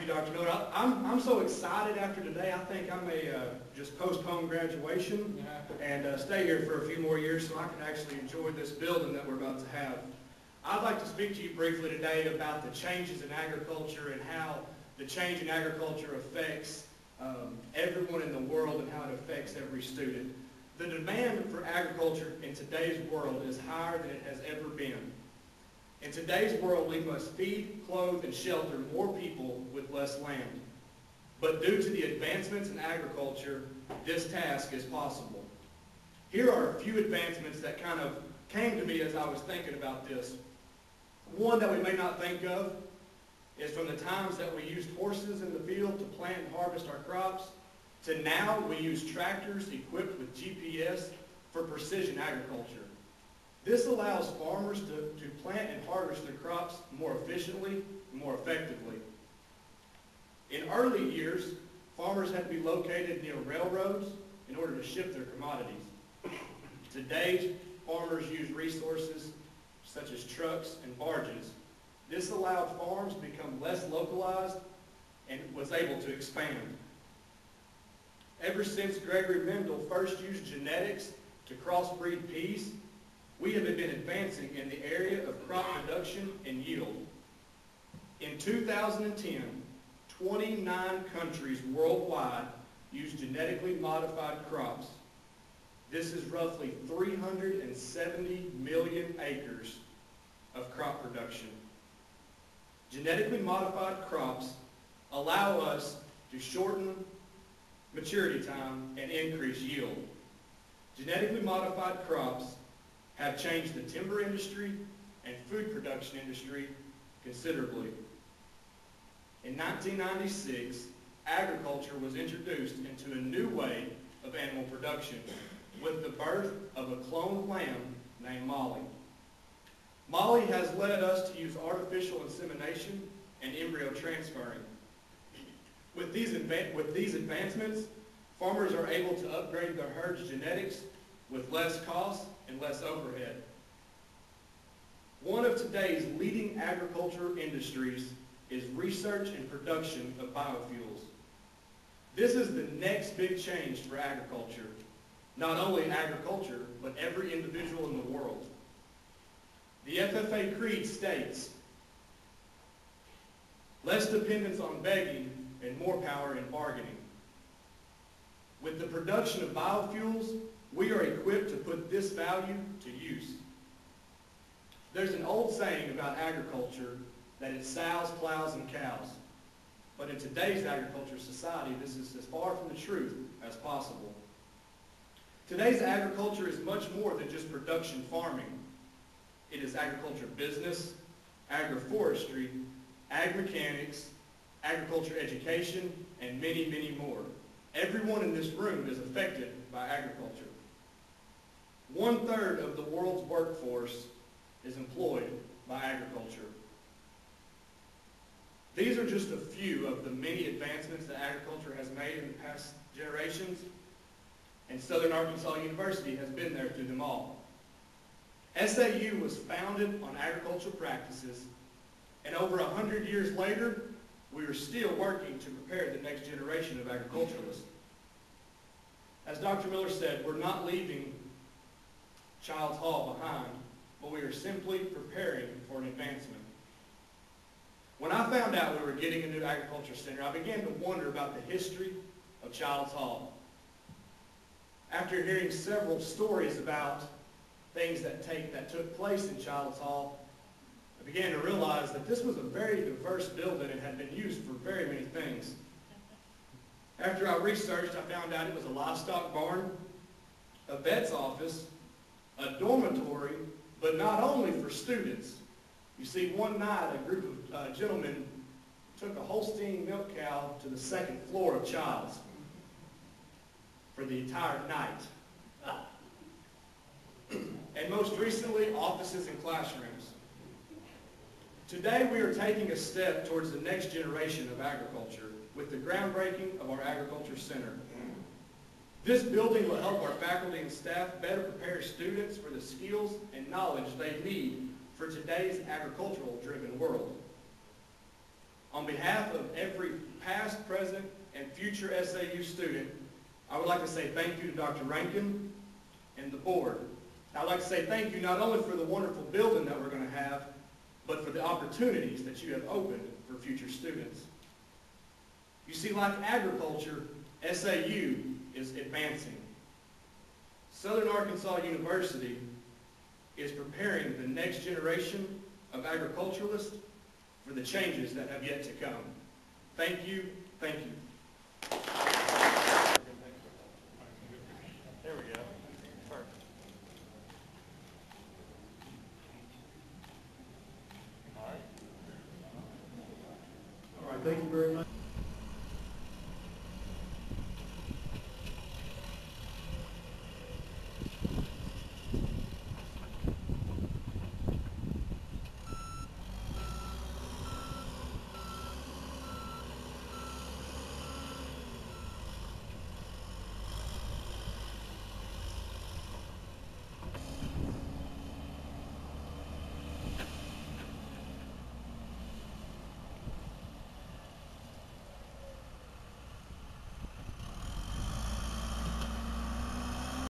Dr. Miller. I'm so excited after today. I think I may just postpone graduation and stay here for a few more years so I can actually enjoy this building that we're about to have. I'd like to speak to you briefly today about the changes in agriculture and how the change in agriculture affects everyone in the world and how it affects every student. The demand for agriculture in today's world is higher than it has ever been. In today's world, we must feed, clothe, and shelter more people with less land. But due to the advancements in agriculture, this task is possible. Here are a few advancements that kind of came to me as I was thinking about this. One that we may not think of is from the times that we used horses in the field to plant and harvest our crops, to now we use tractors equipped with GPS for precision agriculture. This allows farmers to plant and harvest their crops more efficiently and more effectively. In early years, farmers had to be located near railroads in order to ship their commodities. Today, farmers use resources such as trucks and barges. This allowed farms to become less localized and was able to expand. Ever since Gregory Mendel first used genetics to crossbreed peas, we have been advancing in the area of crop production and yield. In 2010, 29 countries worldwide used genetically modified crops. This is roughly 370 million acres of crop production. Genetically modified crops allow us to shorten maturity time and increase yield. Genetically modified crops have changed the timber industry and food production industry considerably. In 1996, agriculture was introduced into a new way of animal production with the birth of a cloned lamb named Molly. Molly has led us to use artificial insemination and embryo transferring. With these advancements, farmers are able to upgrade their herd's genetics with less cost and less overhead. One of today's leading agriculture industries is research and production of biofuels. This is the next big change for agriculture. Not only agriculture, but every individual in the world. The FFA Creed states, less dependence on begging and more power in bargaining. With the production of biofuels, we are equipped to put this value to use. There's an old saying about agriculture that it's sows, plows, and cows. But in today's agriculture society, this is as far from the truth as possible. Today's agriculture is much more than just production farming. It is agriculture business, agroforestry, ag-mechanics, agriculture education, and many, many more. Everyone in this room is affected by agriculture. 1/3 of the world's workforce is employed by agriculture. These are just a few of the many advancements that agriculture has made in the past generations, and Southern Arkansas University has been there through them all. SAU was founded on agricultural practices, and over 100 years later, we are still working to prepare the next generation of agriculturalists. As Dr. Miller said, we're not leaving Childs Hall behind, but we are simply preparing for an advancement. When I found out we were getting a new agriculture center, I began to wonder about the history of Childs Hall. After hearing several stories about things that took place in Childs Hall, I began to realize that this was a very diverse building and had been used for very many things. After I researched, I found out it was a livestock barn, a vet's office, a dormitory, but not only for students. You see, one night a group of gentlemen took a Holstein milk cow to the 2nd floor of Childs for the entire night. And most recently, offices and classrooms. Today we are taking a step towards the next generation of agriculture with the groundbreaking of our Agriculture Center. This building will help our faculty and staff better prepare students for the skills and knowledge they need for today's agricultural-driven world. On behalf of every past, present, and future SAU student, I would like to say thank you to Dr. Rankin and the board. I'd like to say thank you not only for the wonderful building that we're going to have, but for the opportunities that you have opened for future students. You see, like agriculture, SAU is advancing. Southern Arkansas University is preparing the next generation of agriculturalists for the changes that have yet to come. Thank you, thank you. There we go. Perfect. All right, thank you very much.